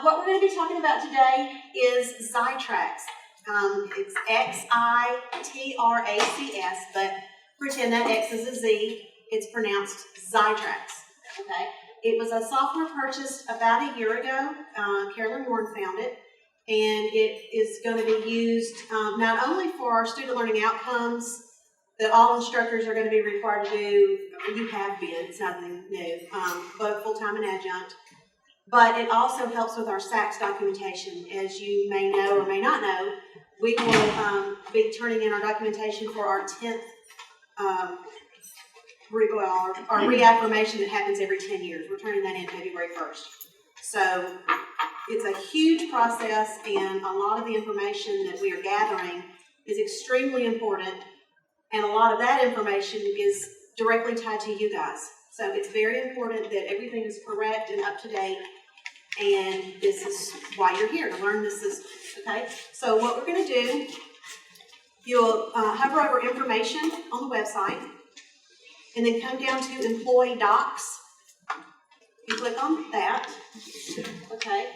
What we're going to be talking about today is Xitracs. It's X-I-T-R-A-C-S, but pretend that X is a Z. It's pronounced Xitracs. Okay. It was a software purchased about a year ago. Carolyn Warren found it, and it is going to be used not only for our student learning outcomes that all instructors are going to be required to do. You have been, it's nothing new, both full-time and adjunct. But it also helps with our SACS documentation. As you may know or may not know, we will be turning in our documentation for our 10th, our reaffirmation that happens every 10 years. We're turning that in February 1st. So it's a huge process, and a lot of the information that we are gathering is extremely important, and a lot of that information is directly tied to you guys. So it's very important that everything is correct and up to date, and this is why you're here, to learn this system, okay? So what we're going to do, you'll hover over information on the website, and then come down to employee docs. You click on that, okay?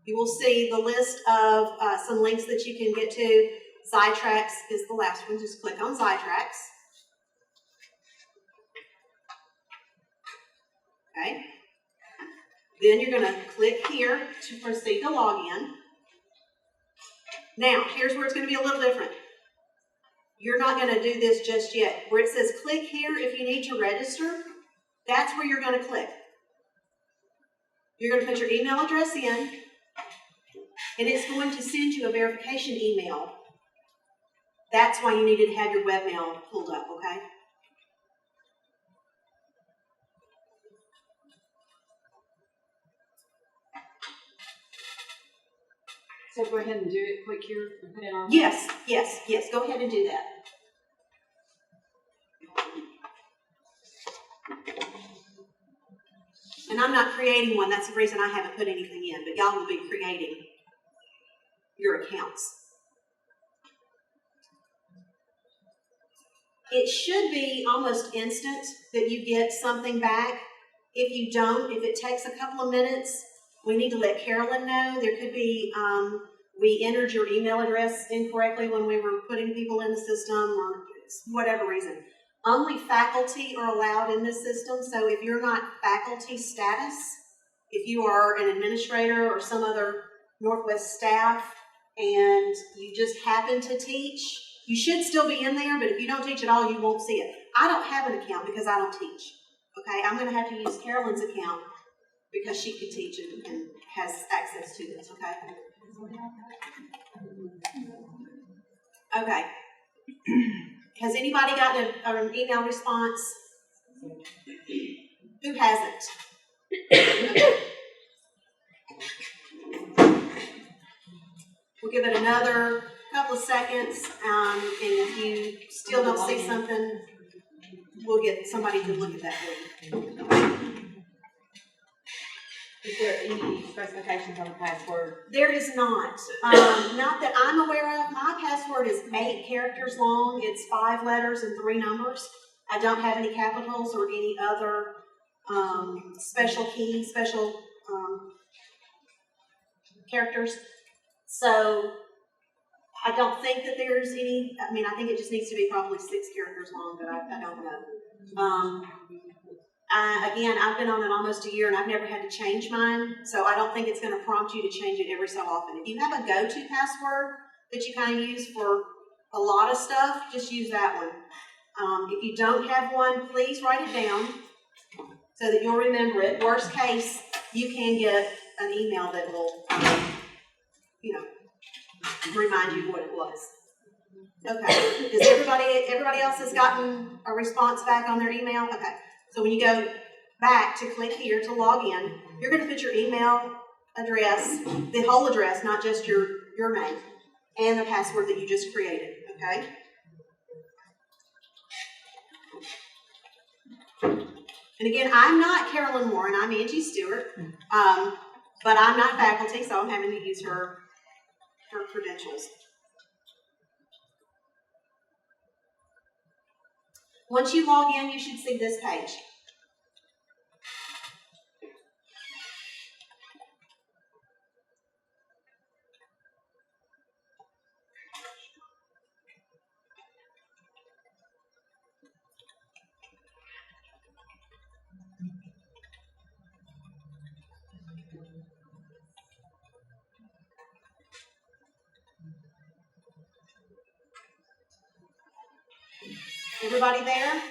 You will see the list of some links that you can get to. Xitracs is the last one. Just click on Xitracs. Okay. Then you're going to click here to proceed to log in. Now, here's where it's going to be a little different. You're not going to do this just yet. Where it says click here if you need to register, that's where you're going to click. You're going to put your email address in, and it's going to send you a verification email. That's why you needed to have your webmail pulled up, okay? So go ahead and do it. Click here and put it on. Yes. Go ahead and do that. And I'm not creating one. That's the reason I haven't put anything in. But y'all will be creating your accounts. It should be almost instant that you get something back. If you don't, if it takes a couple of minutes, we need to let Carolyn know. There could be, we entered your email address incorrectly when we were putting people in the system or whatever reason. Only faculty are allowed in this system, so if you're not faculty status, if you are an administrator or some other Northwest staff and you just happen to teach, you should still be in there, but if you don't teach at all, you won't see it. I don't have an account because I don't teach. Okay, I'm going to have to use Carolyn's account because she can teach and has access to this, okay? Okay. Has anybody gotten an email response? Who hasn't? We'll give it another couple of seconds, and if you still don't see something, we'll get somebody to look at that for you. Is there any specifications on the password? There is not. Not that I'm aware of. My password is 8 characters long. It's 5 letters and 3 numbers. I don't have any capitals or any other special characters. So I don't think that there's any. I mean, I think it just needs to be probably 6 characters long, but I don't know. Again, I've been on it almost a year, and I've never had to change mine, so I don't think it's going to prompt you to change it every so often. If you have a go-to password that you kind of use for a lot of stuff, just use that one. If you don't have one, please write it down so that you'll remember it. Worst case, you can get an email that will, remind you what it was. Okay. Does everybody else has gotten a response back on their email? Okay. So when you go back to click here to log in, you're going to put your email address, the whole address, not just your name, and the password that you just created, okay? And again, I'm not Carolyn Warren, I'm Angie Stewart, but I'm not faculty, so I'm having to use her credentials. Once you log in, you should see this page. Everybody there?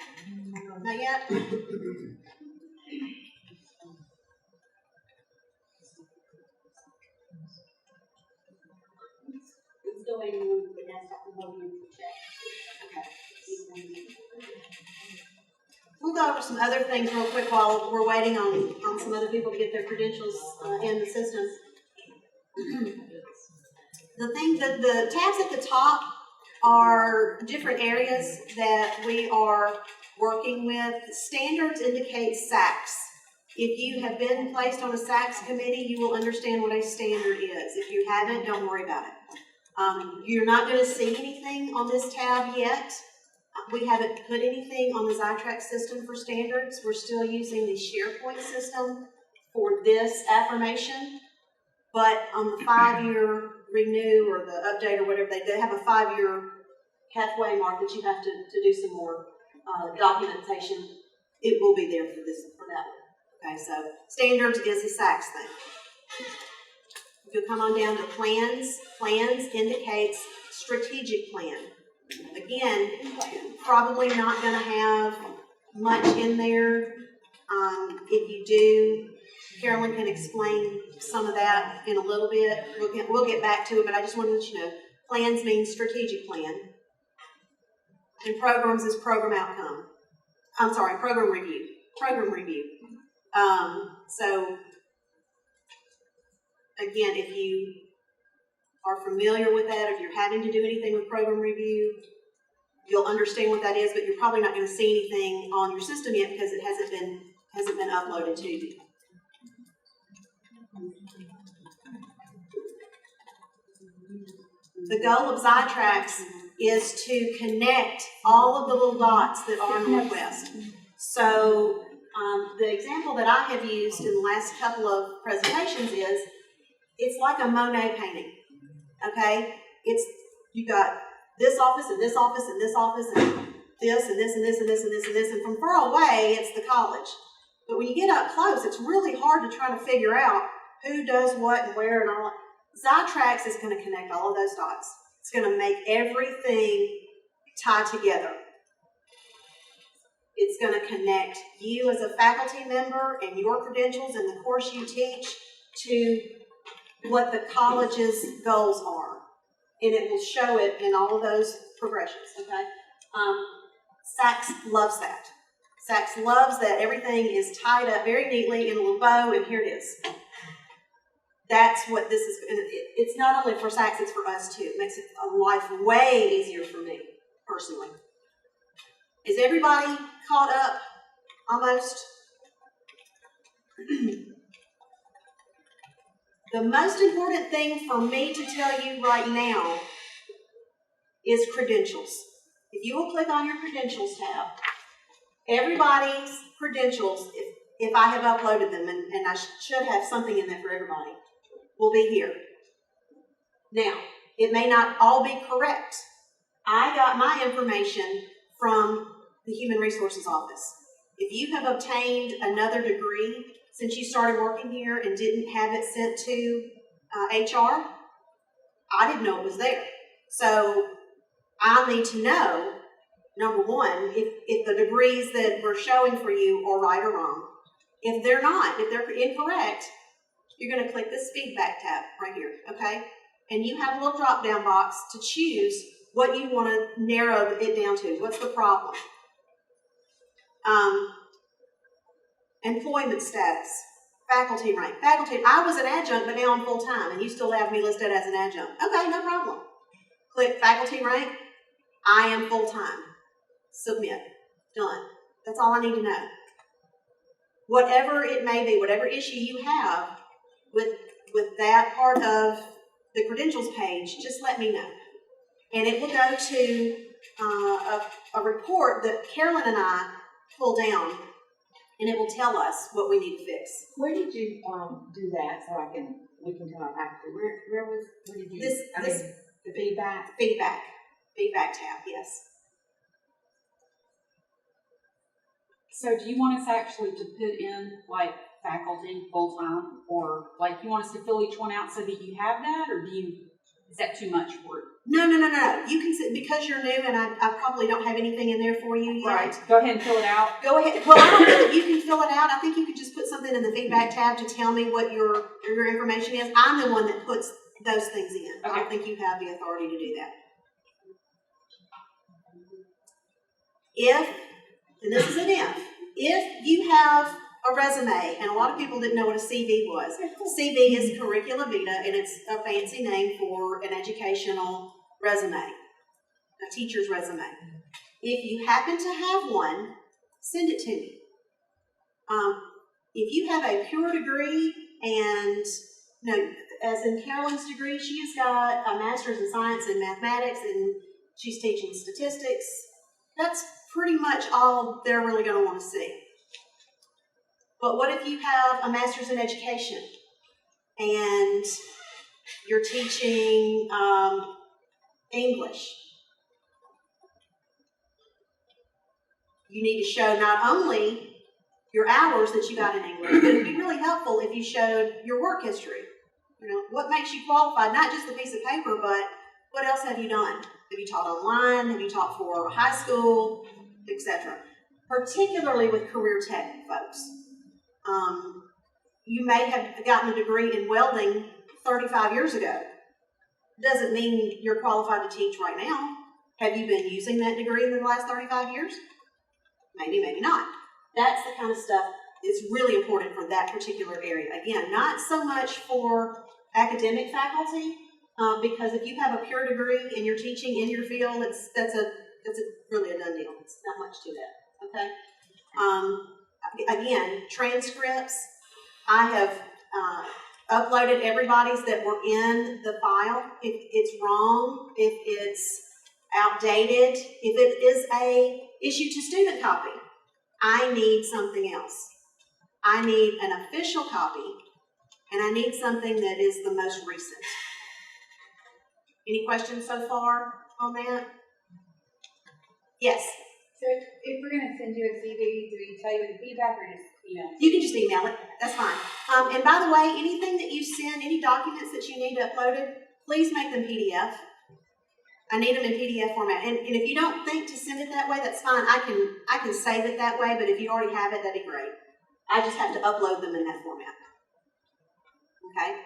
Not yet? We'll go over some other things real quick while we're waiting on some other people to get their credentials in the system. The tabs at the top are different areas that we are working with. Standards indicate SACs. If you have been placed on a SACs committee, you will understand what a standard is. If you haven't, don't worry about it. You're not going to see anything on this tab yet. We haven't put anything on the Xitracs system for standards. We're still using the SharePoint system for this affirmation. But on the 5-year renew or the update or whatever, they have a 5-year halfway mark that you have to do some more documentation. It will be there for that one. Okay, so standards is a SACs thing. If you'll come on down to plans, plans indicates strategic plan. Again, probably not going to have much in there. If you do, Carolyn can explain some of that in a little bit. We'll get back to it, but I just want to let you know, plans means strategic plan. And programs is program outcome. I'm sorry, program review. Program review. So, again, if you are familiar with that, if you're having to do anything with program review, you'll understand what that is, but you're probably not going to see anything on your system yet because it hasn't been uploaded to you. The goal of Xitracs is to connect all of the little dots that are Northwest. So the example that I have used in the last couple of presentations is, it's like a Monet painting, okay? You got this office and this office and this office and this and this and this and this and this and this, and from far away, it's the college. But when you get up close, it's really hard to try to figure out who does what and where and all. Xitracs is going to connect all of those dots. It's going to make everything tie together. It's going to connect you as a faculty member and your credentials and the course you teach to what the college's goals are. And it will show it in all of those progressions, okay? SACS loves that. SACS loves that everything is tied up very neatly in a little bow, and here it is. That's what this is. It's not only for SACS, it's for us too. It makes life way easier for me, personally. Is everybody caught up? Almost? The most important thing for me to tell you right now is credentials. If you will click on your credentials tab, everybody's credentials, if I have uploaded them, and I should have something in there for everybody, will be here. Now, it may not all be correct. I got my information from the Human Resources Office. If you have obtained another degree since you started working here and didn't have it sent to HR, I didn't know it was there. So I need to know, number one, if the degrees that we're showing for you are right or wrong. If they're not, if they're incorrect, you're going to click this feedback tab right here, okay? And you have a little drop-down box to choose what you want to narrow it down to. What's the problem? Employment status, faculty rank. Faculty, I was an adjunct, but now I'm full-time, and you still have me listed as an adjunct. Okay, no problem. Click faculty rank. I am full-time. Submit. Done. That's all I need to know. Whatever it may be, whatever issue you have with that part of the credentials page, just let me know. And it will go to a report that Carolyn and I pull down, and it will tell us what we need to fix. Where did you do that so we can tell our faculty? Where did you the feedback? Feedback tab, yes. So do you want us actually to put in like faculty full time, or like you want us to fill each one out so that you have that, or do you Is that too much for it? No. You can, because you're new and I probably don't have anything in there for you yet. Right. Go ahead and fill it out. Go ahead. Well, I don't know that you can fill it out. I think you could just put something in the feedback tab to tell me what your information is. I'm the one that puts those things in. Okay. I don't think you have the authority to do that. And this is an if you have a resume, and a lot of people didn't know what a CV was. CV is curricula vitae, and it's a fancy name for an educational resume, a teacher's resume. If you happen to have one, send it to me. If you have a pure degree, and as in Carolyn's degree, she's got a master's in science and mathematics, and she's teaching statistics. That's pretty much all they're really going to want to see. But what if you have a master's in education and you're teaching English? You need to show not only your hours that you got in English, but it would be really helpful if you showed your work history. What makes you qualified, not just the piece of paper, but what else have you done? Have you taught online? Have you taught for a high school, etc.? Particularly with career tech folks. You may have gotten a degree in welding 35 years ago. Doesn't mean you're qualified to teach right now. Have you been using that degree in the last 35 years? Maybe, maybe not. That's the kind of stuff that's really important for that particular area. Again, not so much for academic faculty, because if you have a pure degree and you're teaching in your field, that's really a done deal. It's not much to that. Okay. Again, transcripts. I have uploaded everybody's that were in the file. If it's wrong, if it's outdated, if it is a issue to student copy, I need something else. I need an official copy, and I need something that is the most recent. Any questions so far on that? Yes? So if we're going to send you a CD, do we tell you the feedback or just email? You can just email it. That's fine. And by the way, anything that you send, any documents that you need uploaded, please make them PDF. I need them in PDF format. And if you don't think to send it that way, that's fine. I can save it that way, but if you already have it, that'd be great. I just have to upload them in that format. Okay?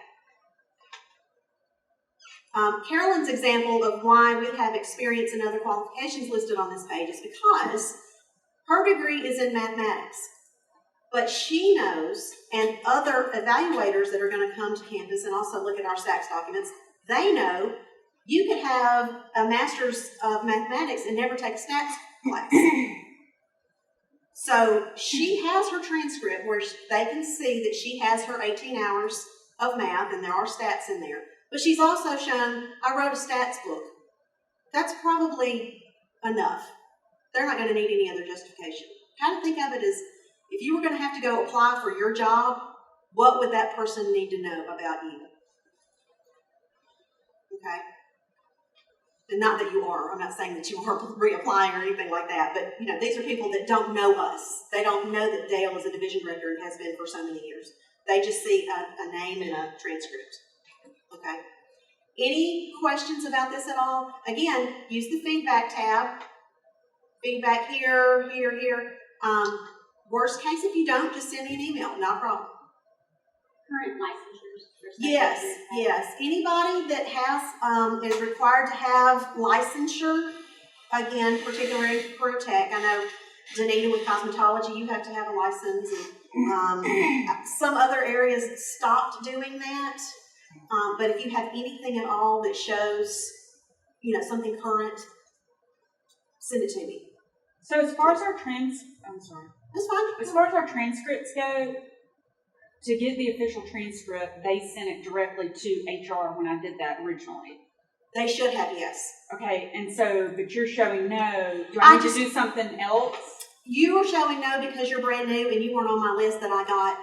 Carolyn's example of why we have experience and other qualifications listed on this page is because her degree is in mathematics. But she knows, and other evaluators that are going to come to campus and also look at our SACS documents, they know you could have a master's of mathematics and never take a stats class. So she has her transcript where they can see that she has her 18 hours of math, and there are stats in there. But she's also shown, I wrote a stats book. That's probably enough. They're not going to need any other justification. Kind of think of it as, if you were going to have to go apply for your job, what would that person need to know about you? Okay? And not that you are. I'm not saying that you are reapplying or anything like that. But, these are people that don't know us. They don't know that Dale is a division director and has been for so many years. They just see a name and a transcript. Okay. Any questions about this at all? Again, use the feedback tab. Feedback here, here, here. Worst case, if you don't, just send me an email. Not a problem. Current licensures? Yes. Anybody that has is required to have licensure, again, particularly for tech. I know, Danita, with cosmetology, you have to have a license. And, some other areas stopped doing that. But if you have anything at all that shows, something current, send it to me. So as far as our That's fine. As far as our transcripts go, to get the official transcript, they sent it directly to HR when I did that originally. They should have, yes. Okay, and so, but you're showing no. Do I need to do something else? You are showing no because you're brand new and you weren't on my list that I got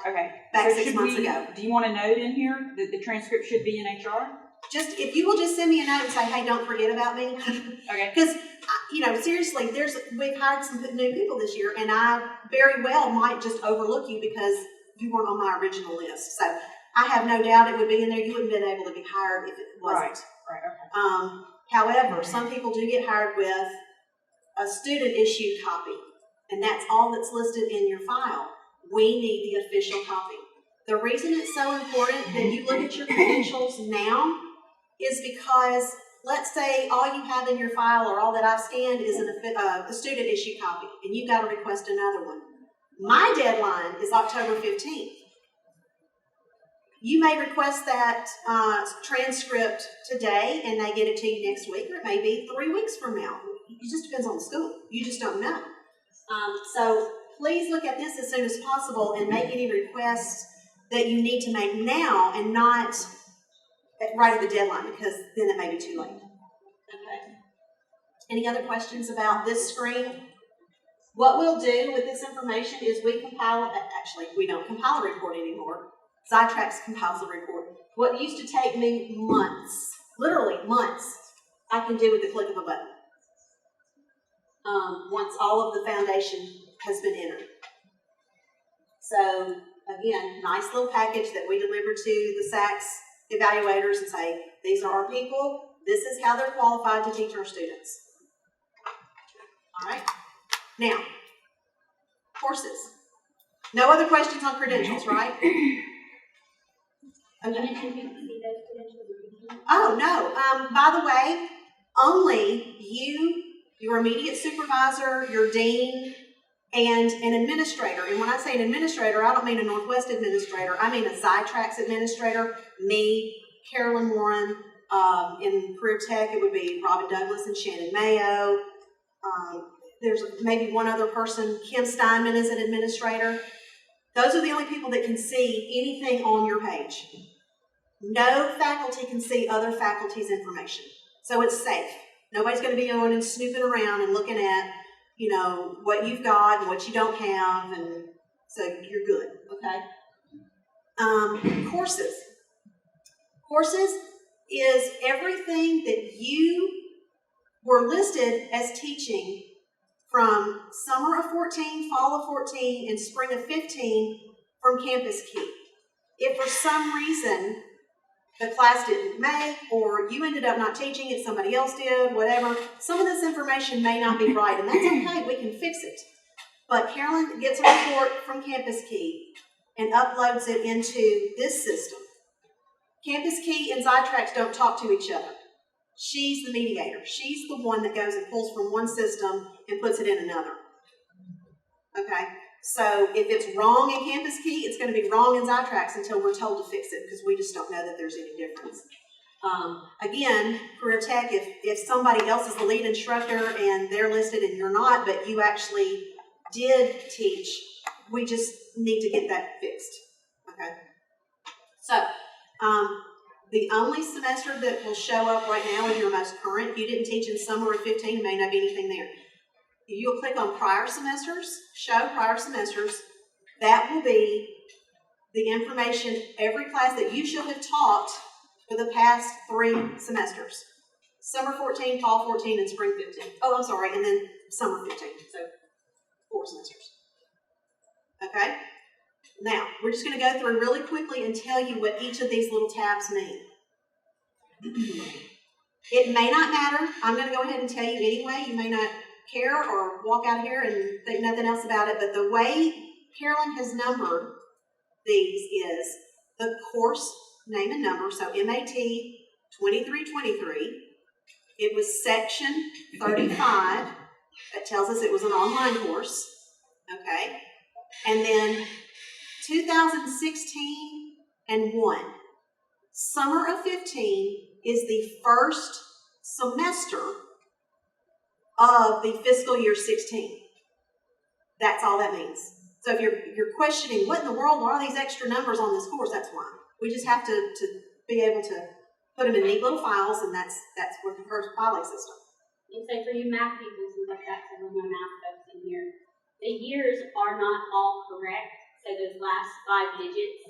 back 6 months ago. Do you want a note in here that the transcript should be in HR? If you will just send me a note and say, hey, don't forget about me. Okay. Because, seriously, we've hired some new people this year, and I very well might just overlook you because you weren't on my original list. So I have no doubt it would be in there. You wouldn't have been able to be hired if it wasn't. Right, okay. However, some people do get hired with a student issued copy, and that's all that's listed in your file. We need the official copy. The reason it's so important that you look at your credentials now is because, let's say all you have in your file or all that I've scanned is a student issued copy, and you've got to request another one. My deadline is October 15th. You may request that transcript today, and they get it to you next week, or it may be 3 weeks from now. It just depends on the school. You just don't know. So please look at this as soon as possible and make any requests that you need to make now and not right at the deadline, because then it may be too late. Okay. Any other questions about this screen? What we'll do with this information is we don't compile a report anymore. Xitracs compiles a report. What used to take me months, literally months, I can do with the click of a button. Once all of the foundation has been entered. So again, nice little package that we deliver to the SACS evaluators and say, these are our people, this is how they're qualified to teach our students. All right, now, courses. No other questions on credentials, right? Okay. Oh, no. By the way, only you, your immediate supervisor, your dean, and an administrator. And when I say an administrator, I don't mean a Northwest administrator. I mean a Xitracs administrator, me, Carolyn Warren. In Career Tech, it would be Robin Douglas and Shannon Mayo. There's maybe one other person. Kim Steinman is an administrator. Those are the only people that can see anything on your page. No faculty can see other faculty's information. So it's safe. Nobody's going to be going and snooping around and looking at, what you've got and what you don't have, and so you're good, okay? Courses. Courses is everything that you were listed as teaching from summer of 14, fall of 14, and spring of 15 from Campus Key. If for some reason the class didn't make, or you ended up not teaching it, somebody else did, whatever, some of this information may not be right, and that's okay, we can fix it. But Carolyn gets a report from Campus Key and uploads it into this system. Campus Key and Xitracs don't talk to each other. She's the mediator. She's the one that goes and pulls from one system and puts it in another. Okay? So if it's wrong in Campus Key, it's going to be wrong in Xitracs until we're told to fix it, because we just don't know that there's any difference. Again, Career Tech, if somebody else is the lead instructor and they're listed and you're not, but you actually did teach, we just need to get that fixed. Okay? So, the only semester that will show up right now is your most current. If you didn't teach in summer of 15, there may not be anything there. You'll click on prior semesters, show prior semesters. That will be the information, every class that you should have taught for the past 3 semesters. Summer 14, fall 14, and spring 15. Oh, I'm sorry, and then summer 15. So 4 semesters. Okay? Now, we're just going to go through really quickly and tell you what each of these little tabs mean. It may not matter. I'm going to go ahead and tell you anyway. You may not care or walk out here and think nothing else about it, but the way Carolyn has numbered these is the course name and number, so MAT 2323. It was section 35. That tells us it was an online course. Okay? And then 2016 and 1. Summer of 15 is the first semester of the fiscal year 16. That's all that means. So if you're questioning what in the world are these extra numbers on this course, that's why. We just have to be able to put them in neat little files, and that's what the first filing system. And so for you math people, since I've got some of my math folks in here, the years are not all correct. So those last 5 digits,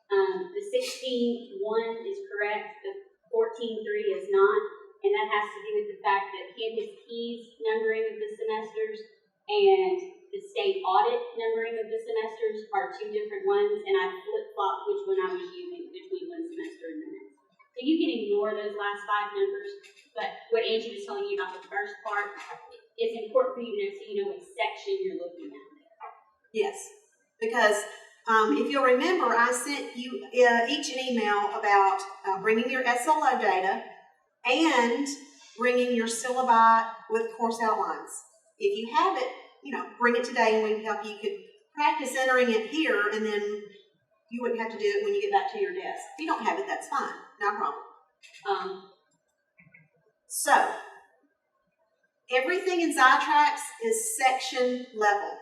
the 16-1 is correct, the 14-3 is not, and that has to do with the fact that Campus Key's numbering of the semesters and the state audit numbering of the semesters are 2 different ones, and I flip-flopped which one I was using between one semester and the next. So you can ignore ignore those last 5 numbers. But what Angie was telling you about the first part is important for you to know so you know what section you're looking at. Yes, because if you'll remember, I sent you each an email about bringing your SLO data and bringing your syllabi with course outlines. If you have it, bring it today and we can help you. You could practice entering it here, and then you wouldn't have to do it when you get back to your desk. If you don't have it, that's fine, no problem. So, everything in Xitracs is section level.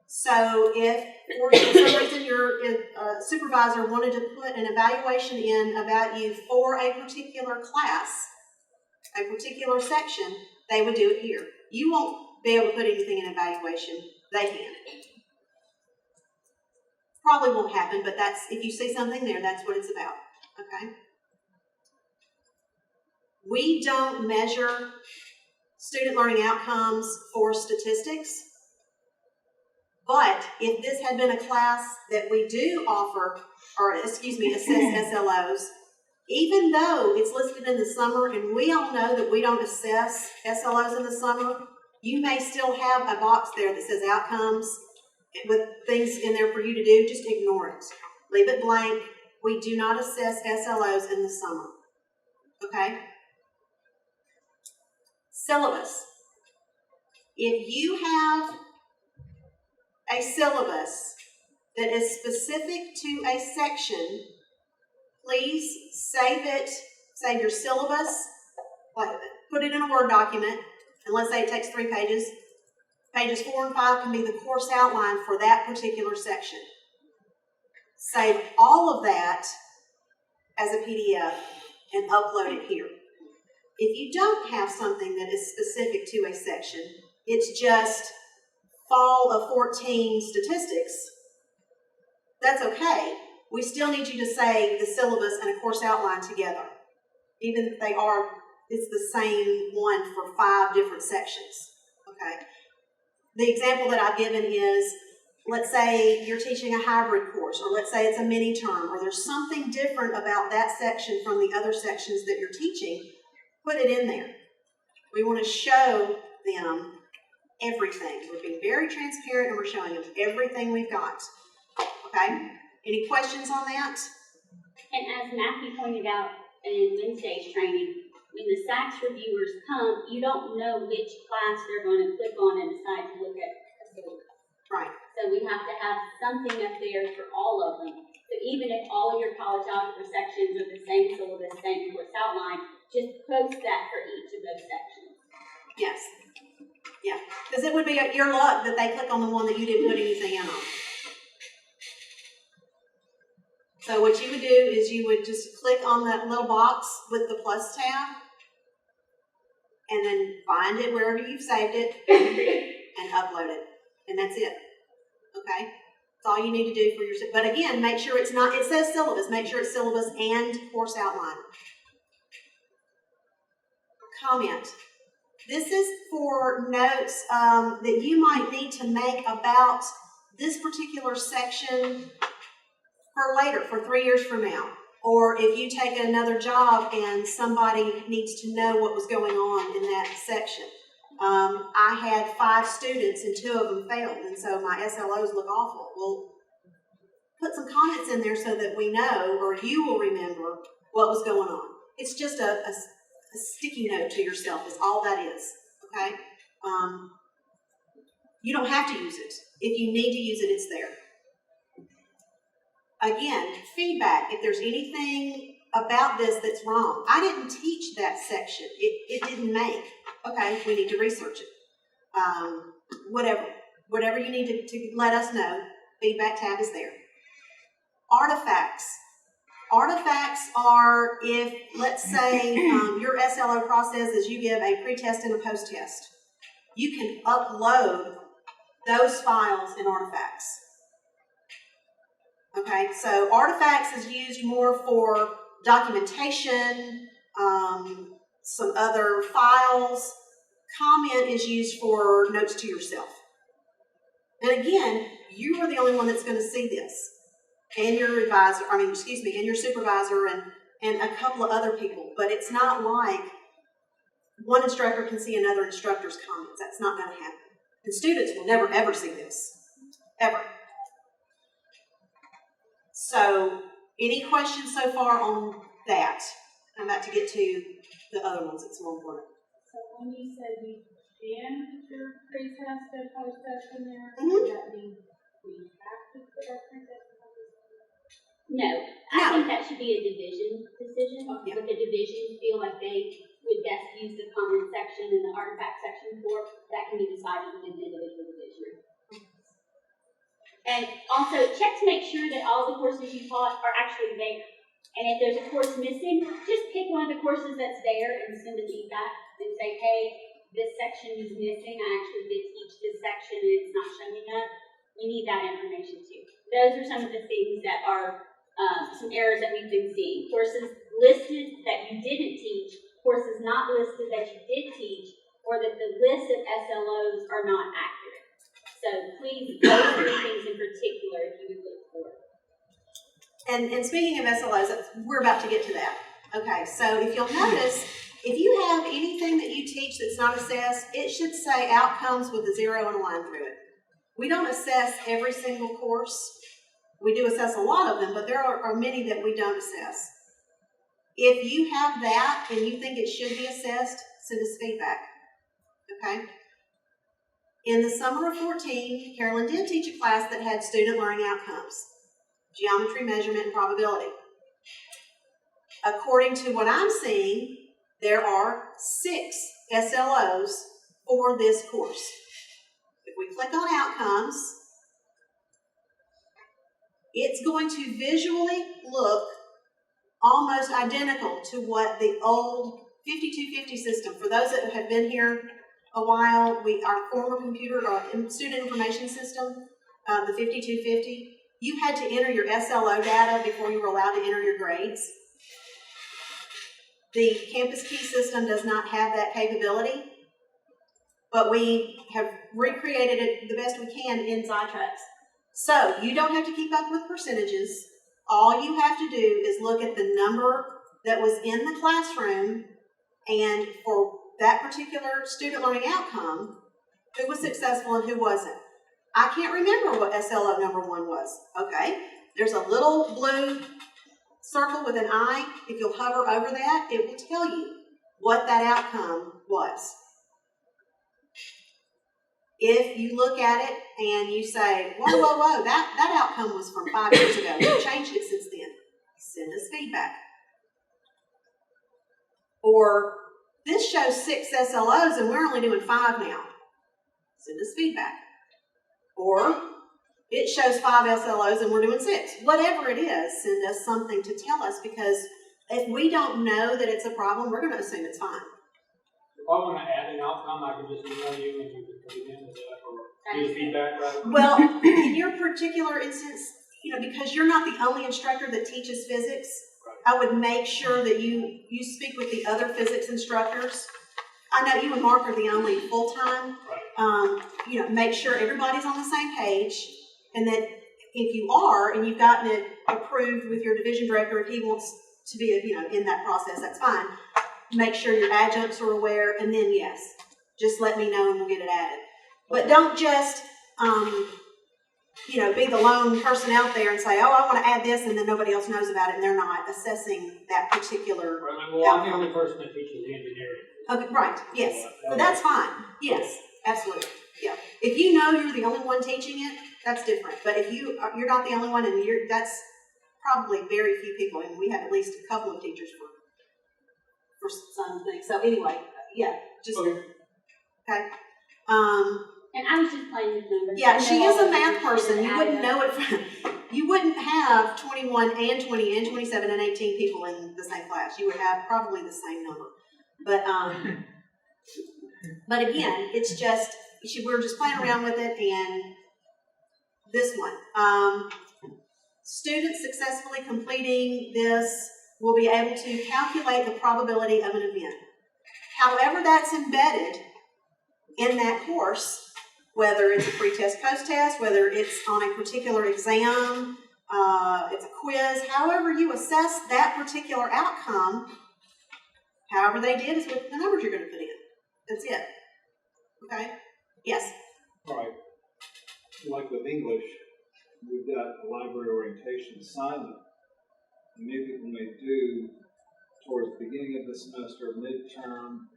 So if for some reason your supervisor wanted to put an evaluation in about you for a particular class, a particular section, they would do it here. You won't be able to put anything in evaluation. They can. Probably won't happen, but that's, if you see something there, that's what it's about. Okay? We don't measure student learning outcomes for statistics. But if this had been a class that we do offer, assess SLOs, even though it's listed in the summer, and we all know that we don't assess SLOs in the summer, you may still have a box there that says outcomes with things in there for you to do. Just ignore it. Leave it blank. We do not assess SLOs in the summer. Okay? Syllabus. If you have a syllabus that is specific to a section, please save it, save your syllabus, put it in a Word document, and let's say it takes 3 pages. Pages 4 and 5 can be the course outline for that particular section. Save all of that as a PDF and upload it here. If you don't have something that is specific to a section, it's just fall of 14 statistics, that's okay. We still need you to say the syllabus and a course outline together. Even if it's the same one for 5 different sections, okay? The example that I've given is, let's say you're teaching a hybrid course, or let's say it's a mini-term, or there's something different about that section from the other sections that you're teaching, put it in there. We want to show them everything. We're being very transparent and we're showing them everything we've got. Okay? Any questions on that? And as Matthew pointed out in Wednesday's training, when the SACS reviewers come, you don't know which class they're going to click on and decide to look at a syllabus. Right. So we have to have something up there for all of them. So even if all of your college algebra sections are the same syllabus, same course outline, just post that for each of those sections. Yes. Yeah. Because it would be your luck that they click on the one that you didn't put anything in on. So what you would do is you would just click on that little box with the plus tab and then find it wherever you've saved it and upload it. And that's it. Okay? That's all you need to do for your, but again, make sure it's not, it says syllabus, make sure it's syllabus and course outline. Comment. This is for notes that you might need to make about this particular section for later, for 3 years from now. Or if you take another job and somebody needs to know what was going on in that section. I had 5 students and 2 of them failed, and so my SLOs look awful. Well, put some comments in there so that we know, or you will remember, what was going on. It's just a sticky note to yourself is all that is, okay? You don't have to use it. If you need to use it, it's there. Again, feedback. If there's anything about this that's wrong. I didn't teach that section. It didn't make. Okay, we need to research it. Whatever you need to let us know, feedback tab is there. Artifacts. Artifacts are if, let's say, your SLO process is you give a pre-test and a post-test. You can upload those files in artifacts. Okay, so artifacts is used more for documentation, some other files. Comment is used for notes to yourself. And again, you are the only one that's going to see this. and your advisor, and your supervisor and a couple of other people. But it's not like one instructor can see another instructor's comments. That's not going to happen. And students will never, ever see this. Ever. So, any questions so far on that? I'm about to get to the other ones that's more important. So when you said you can put your pre-test and post-test in there, Mhm. does that mean we have to put our pre-test and post-test? No, I think that should be a division decision. Yeah. What the division feel like they would best use the comment section and the artifact section for, that can be decided within the individual division. And also, check to make sure that all the courses you taught are actually there. And if there's a course missing, just pick one of the courses that's there and send a feedback and say, hey, this section is missing. I actually did teach this section and it's not showing up. You need that information too. Those are some of the things that are some errors that we've been seeing. Courses listed that you didn't teach, courses not listed that you did teach, or that the list of SLOs are not accurate. So please, those three things in particular, if you would look for. And speaking of SLOs, we're about to get to that. Okay, so if you'll notice, if you have anything that you teach that's not assessed, it should say outcomes with a 0 and a line through it. We don't assess every single course. We do assess a lot of them, but there are many that we don't assess. If you have that and you think it should be assessed, send us feedback. Okay? In the summer of 14, Carolyn did teach a class that had student learning outcomes, geometry, measurement, and probability. According to what I'm seeing, there are 6 SLOs for this course. If we click on outcomes, it's going to visually look almost identical to what the old 5250 system, for those that have been here a while, our former student information system, the 5250, you had to enter your SLO data before you were allowed to enter your grades. The Campus Key system does not have that capability, but we have recreated it the best we can in Xitracs. So you don't have to keep up with percentages. All you have to do is look at the number that was in the classroom, and for that particular student learning outcome, who was successful and who wasn't. I can't remember what SLO number 1 was. Okay, there's a little blue circle with an I. If you'll hover over that, it will tell you what that outcome was. If you look at it and you say, whoa, that outcome was from 5 years ago. We've changed it since then. Send us feedback. Or this shows 6 SLOs and we're only doing 5 now. Send us feedback. Or it shows 5 SLOs and we're doing 6. Whatever it is, send us something to tell us, because if we don't know that it's a problem, we're going to assume it's fine. If I want to add an outcome, I can just email you and you can put it in or give feedback, right? Well, in your particular instance, because you're not the only instructor that teaches physics, I would make sure that you speak with the other physics instructors. I know you and Mark are the only full-time. Right. Make sure everybody's on the same page, and that if you are, and you've gotten it approved with your division director, if he wants to be, in that process, that's fine. Make sure your adjuncts are aware, and then yes, just let me know and we'll get it added. But don't just, be the lone person out there and say, oh, I want to add this, and then nobody else knows about it, and they're not assessing that particular. Right. Well, I'm the only person that teaches engineering. Okay, right, yes. So that's fine. Yes, absolutely. Yeah. If you know you're the only one teaching it, that's different. But if you're not the only one, and that's probably very few people, and we have at least a couple of teachers for some things. So anyway, yeah, just okay. And I was just playing with numbers. Yeah, she is a math person. You wouldn't know it you wouldn't have 21 and 20 and 27 and 18 people in the same class. You would have probably the same number. But again, it's just, we're just playing around with it. And this one, students successfully completing this will be able to calculate the probability of an event. However that's embedded in that course, whether it's a pre-test, post-test, whether it's on a particular exam, quiz, however you assess that particular outcome, however they did is what the numbers you're gonna put in. That's it. Okay? Yes? All right. Like with English, we've got a library orientation assignment. Many people may do towards the beginning of the semester, midterm.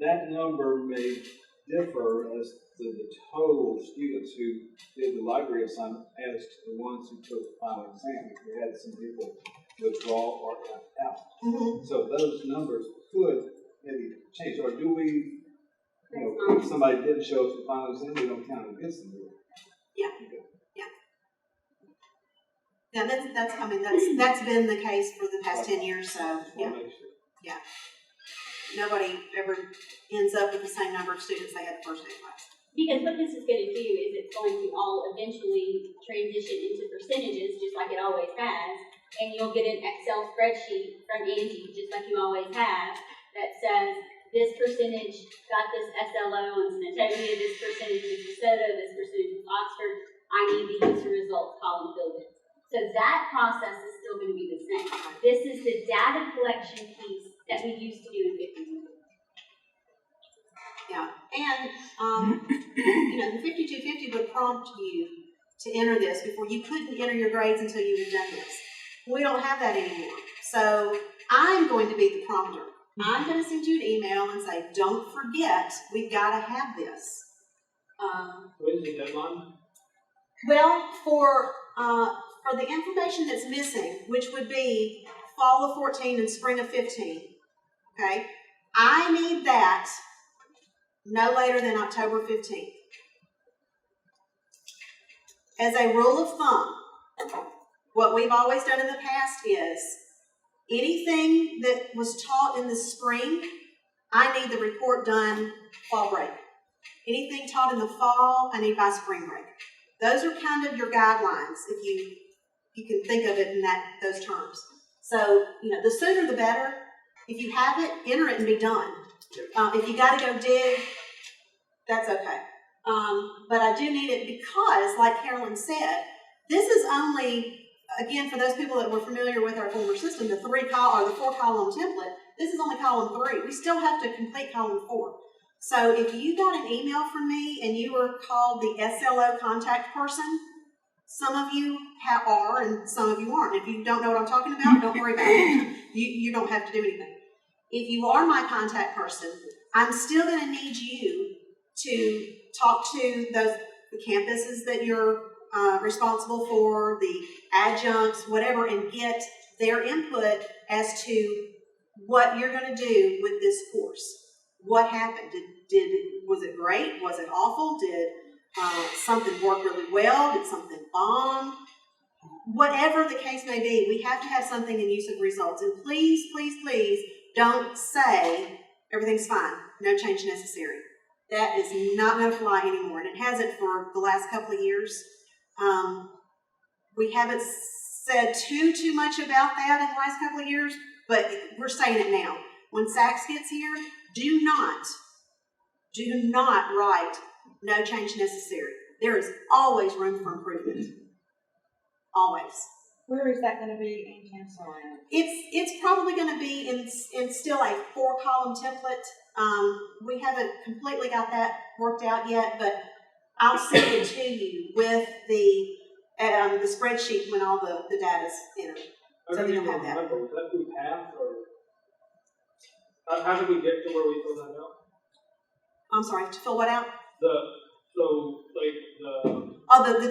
That number may differ as to the total students who did the library assignment as to the ones who took the final exam. We had some people withdraw or opt out. Mm-hmm. So those numbers could maybe change. Or do we, if somebody didn't show up for the final exam, we don't count against them? Yeah. Yeah, that's been the case for the past 10 years, so, yeah. Nobody ever ends up with the same number of students they had the first day of class. Because what this is going to do is it's going to all eventually transition into percentages, just like it always has, and you'll get an Excel spreadsheet from Angie, just like you always have, that says this percentage got this SLO on Snowtonia, this percentage is DeSoto, this percentage is Oxford. I need the user results column filled in. So that process is still going to be the same. This is the data collection piece that we used to do in 52. Yeah, and, the 5250 would prompt you to enter this before you couldn't enter your grades until you had done this. We don't have that anymore. So I'm going to be the prompter. I'm going to send you an email and say, don't forget, we've got to have this. When's the deadline? Well, for the information that's missing, which would be fall of 14 and spring of 15, okay, I need that no later than October 15th. As a rule of thumb, what we've always done in the past is anything that was taught in the spring, I need the report done fall break. Anything taught in the fall, I need by spring break. Those are kind of your guidelines, if you can think of it in those terms. So, the sooner the better. If you have it, enter it and be done. If you got to go dig, that's okay. But I do need it because, like Carolyn said, this is only, again, for those people that were familiar with our former system, the 4-column template, this is only column 3. We still have to complete column 4. So if you got an email from me and you were called the SLO contact person, some of you are and some of you aren't. If you don't know what I'm talking about, don't worry about it. You don't have to do anything. If you are my contact person, I'm still going to need you to talk to the campuses that you're responsible for, the adjuncts, whatever, and get their input as to what you're going to do with this course. What happened? Was it great? Was it awful? Did something work really well? Did something bomb? Whatever the case may be, we have to have something in use of results. And please, please, please don't say everything's fine, no change necessary. That is not going to fly anymore, and it hasn't for the last couple of years. We haven't said too much about that in the last couple of years, but we're saying it now. When Sachs gets here, do not write no change necessary. There is always room for improvement. Always. Where is that going to be, Angie? I'm sorry. It's probably going to be in still a 4-column template. We haven't completely got that worked out yet, but I'll send it to you with the spreadsheet when all the data's entered. So you don't have that. Was that through PATH or how did we get to where we fill that out? I'm sorry, to fill what out? The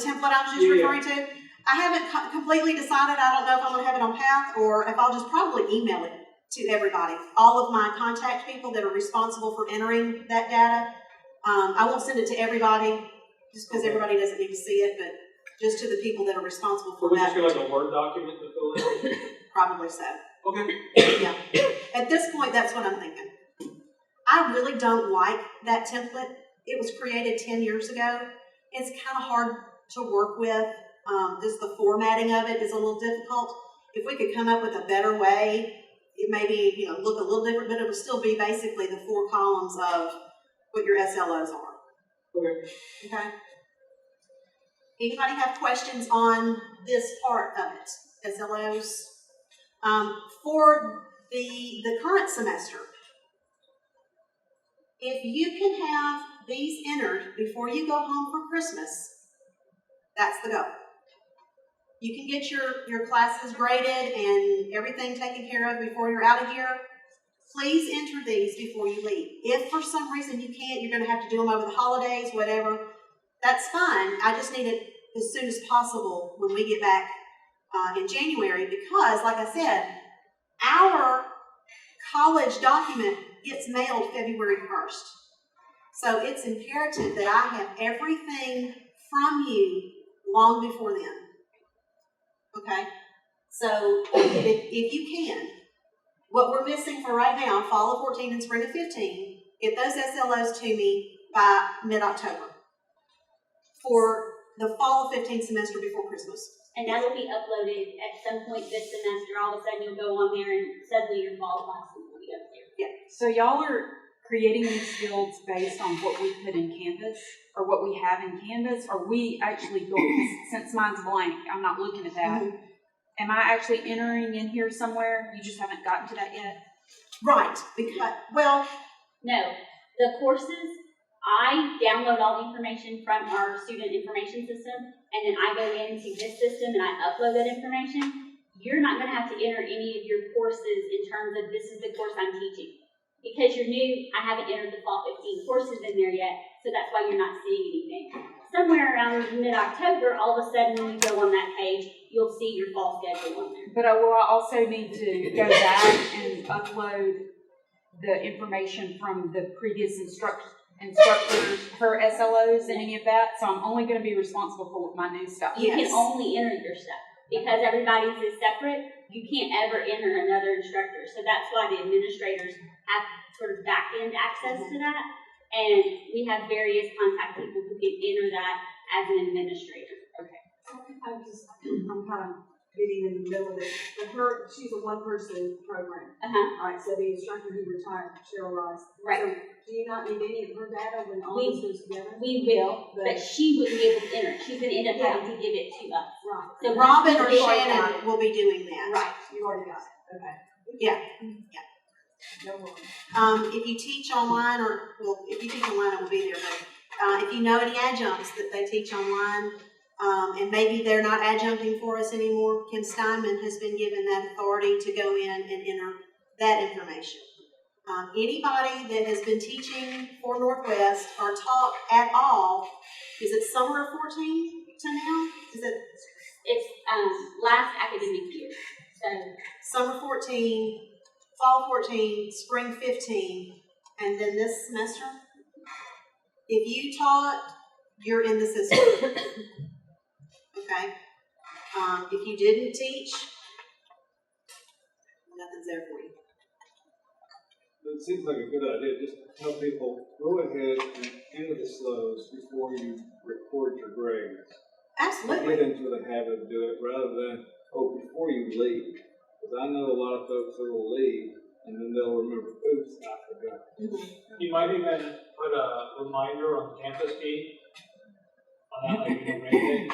template I was just referring to? I haven't completely decided. I don't know if I'm going to have it on PATH or if I'll just probably email it to everybody. All of my contact people that are responsible for entering that data. I won't send it to everybody just because everybody doesn't need to see it, but just to the people that are responsible for that. So we just get like a Word document to fill in? Probably so. Okay. Yeah. At this point, that's what I'm thinking. I really don't like that template. It was created 10 years ago. It's kind of hard to work with. Just the formatting of it is a little difficult. If we could come up with a better way, it may be, look a little different, but it will still be basically the 4 columns of what your SLOs are. Okay. Okay. Anybody have questions on this part of it, SLOs. For the current semester, if you can have these entered before you go home for Christmas, that's the goal. You can get your classes graded and everything taken care of before you're out of here. Please enter these before you leave. If for some reason you can't, you're going to have to do them over the holidays, whatever, that's fine. I just need it as soon as possible when we get back in January because, like I said, our college document gets mailed February 1st. So it's imperative that I have everything from you long before then. Okay? So if you can, what we're missing for right now, fall of 14 and spring of 15, get those SLOs to me by mid-October for the fall of 15 semester before Christmas. And that will be uploaded at some point this semester. All of a sudden, you'll go on there, and suddenly your fall classes will be up there. Yeah. So y'all are creating these fields based on what we put in Canvas or what we have in Canvas, or we actually go, since mine's blank, I'm not looking at that. Mm-hmm. Am I actually entering in here somewhere? You just haven't gotten to that yet? Right, because, well, No, the courses, I download all the information from our student information system, and then I go into this system and I upload that information. You're not going to have to enter any of your courses in terms of this is the course I'm teaching. Because you're new, I haven't entered the fall 15 courses in there yet, so that's why you're not seeing anything. Somewhere around mid-October, all of a sudden when you go on that page, you'll see your fall schedule on there. But I will also need to go back and upload the information from the previous instructors, her SLOs and any of that, so I'm only going to be responsible for my new stuff. You Yes. can only enter your stuff. Because everybody's is separate, you can't ever enter another instructor. So that's why the administrators have sort of back-end access to that. And we have various contact people who can enter that as an administrator. I'm kind of getting in the middle of it. But she's a one-person program. Uh-huh. All right, so the instructor who retired, Cheryl Rice. Right. So do you not need any of her data when all We- this goes together? We will, but she wouldn't be able to enter. She's going to end up having to give it to us. Right. So Robin or You already got Shannon it. will be doing that. Right, you already got it. Okay. Yeah. No worries. If you teach online, if you teach online, it will be there. But if you know any adjuncts that they teach online, and maybe they're not adjuncting for us anymore, Ken Steinman has been given that authority to go in and enter that information. Anybody that has been teaching for Northwest or taught at all, is it summer of 14 to now? Is it it's last academic year. So summer 14, fall 14, spring 15, and then this semester? If you taught, you're in the system. Okay? If you didn't teach, nothing's there for you. It seems like a good idea, just tell people, go ahead and enter the slows before you record your grades. Absolutely. Get into the habit of doing it rather than, before you leave. Because I know a lot of folks that will leave and then they'll remember, oops, I forgot. You might even put a reminder on the campus key on that, like, grade page.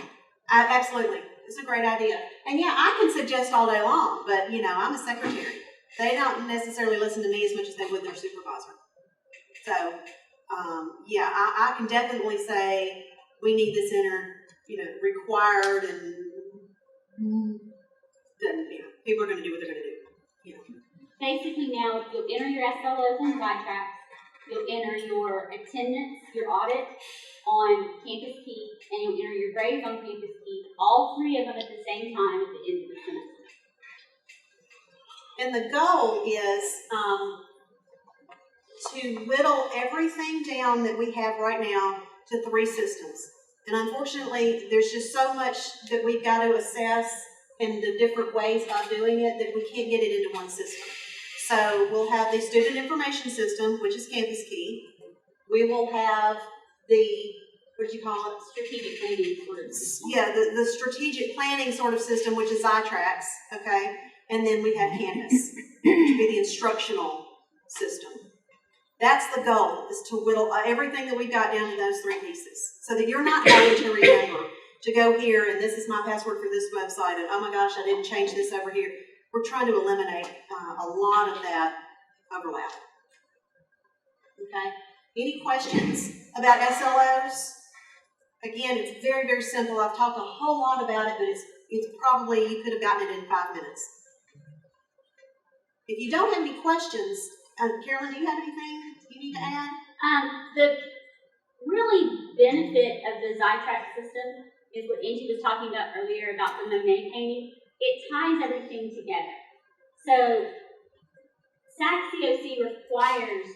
Absolutely. It's a great idea. And yeah, I can suggest all day long, but I'm a secretary. They don't necessarily listen to me as much as they would their supervisor. So, I can definitely say we need this entered, required, and then, people are going to do what they're going to do. basically now you'll enter your SLOs on Xitracs, you'll enter your attendance, your audit on Campus Key, and you'll enter your grades on Campus Key, all three of them at the same time at the end of the semester. And the goal is to whittle everything down that we have right now to 3 systems. And unfortunately, there's just so much that we've got to assess in the different ways of doing it that we can't get it into one system. So we'll have the student information system, which is Campus Key. We will have the, what do you call it? Strategic planning sort of. Yeah, the strategic planning sort of system, which is Xitracs, okay? And then we have Canvas, which would be the instructional system. That's the goal, is to whittle everything that we've got down to those 3 pieces, so that you're not having to remember to go here, and this is my password for this website, and oh my gosh, I didn't change this over here. We're trying to eliminate a lot of that overlap. Okay? Any questions about SLOs? Again, it's very, very simple. I've talked a whole lot about it, but it's probably, you could have gotten it in 5 minutes. If you don't have any questions, Carolyn, do you have anything you need to add? The really benefit of the Xitracs system is what Angie was talking about earlier about the Monet painting. It ties everything together. So SAC-COC requires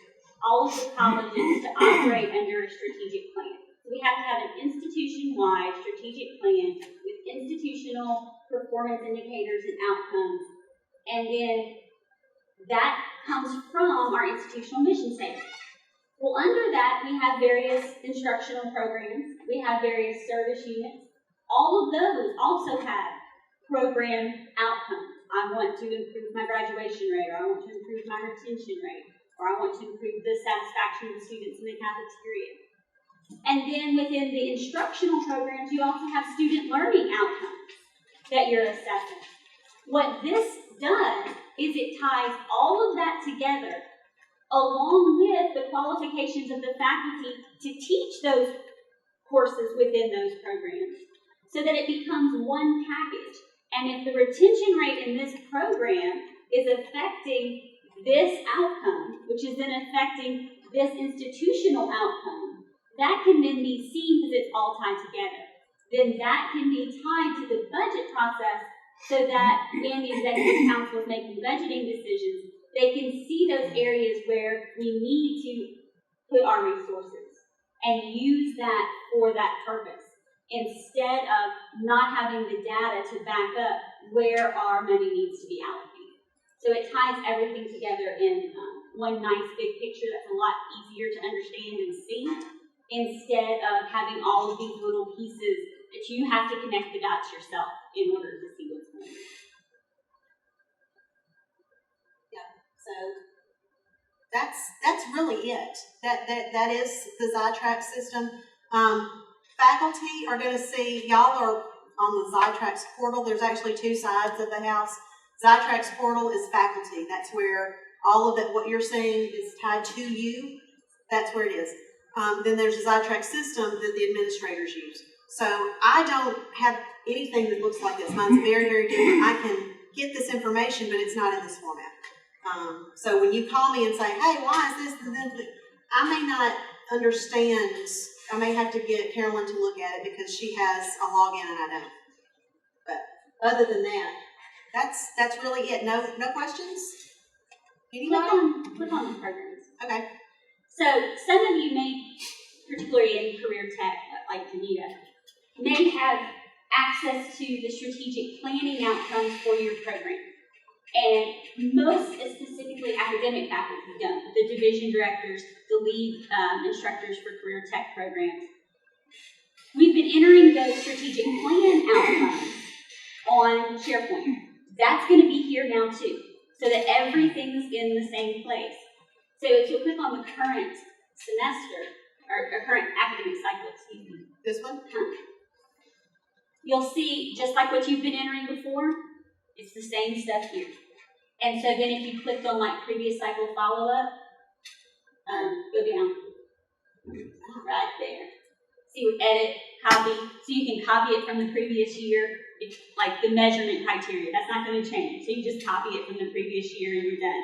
all of the colleges to operate under a strategic plan. So we have to have an institution-wide strategic plan with institutional performance indicators and outcomes. And then that comes from our institutional mission statement. Well, under that, we have various instructional programs. We have various service units. All of those also have program outcomes. I want to improve my graduation rate, or I want to improve my retention rate, or I want to improve the satisfaction of the students in the cafeteria. And then within the instructional programs, you also have student learning outcomes that you're assessing. What this does is it ties all of that together along with the qualifications of the faculty to teach those courses within those programs so that it becomes one package. And if the retention rate in this program is affecting this outcome, which is then affecting this institutional outcome, that can then be seen because it's all tied together. Then that can be tied to the budget process so that when the executive council is making budgeting decisions, they can see those areas where we need to put our resources and use that for that purpose instead of not having the data to back up where our money needs to be allocated. So it ties everything together in one nice big picture that's a lot easier to understand and see instead of having all of these little pieces that you have to connect the dots yourself in order to see what's going on. So that's really it. That is the Xitracs system. Faculty are going to see, y'all are on the Xitracs portal. There's actually two sides of the house. Xitracs portal is faculty. That's where all of it, what you're seeing is tied to you. That's where it is. Then there's a Xitracs system that the administrators use. So I don't have anything that looks like this. Mine's very, very different. I can get this information, but it's not in this format. So when you call me and say, hey, why is this? I may not understand. I may have to get Carolyn to look at it because she has a login and I don't. But other than that, that's really it. No questions? Anybody? Click on the programs. Okay. So some of you may, particularly in career tech, like Danita, may have access to the strategic planning outcomes for your program. And most specifically academic faculty don't, the division directors, the lead instructors for career tech programs. We've been entering those strategic plan outcomes on SharePoint. That's going to be here now too, so that everything's in the same place. So if you'll click on the current semester, or current academic cycle, excuse me. This one? You'll see, just like what you've been entering before, it's the same stuff here. And so then if you clicked on like previous cycle follow-up, go down, right there. See with edit, copy, so you can copy it from the previous year. It's like the measurement criteria, that's not going to change. So you just copy it from the previous year and you're done.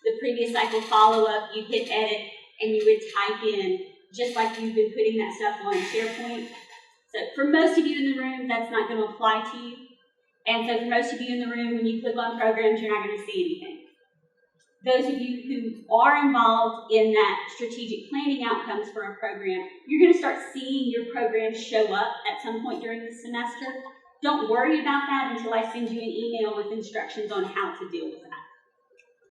The previous cycle follow-up, you hit edit and you would type in, just like you've been putting that stuff on SharePoint. So for most of you in the room, that's not going to apply to you. And so for most of you in the room, when you click on programs, you're not going to see anything. Those of you who are involved in that strategic planning outcomes for a program, you're going to start seeing your program show up at some point during the semester. Don't worry about that until I send you an email with instructions on how to deal with that.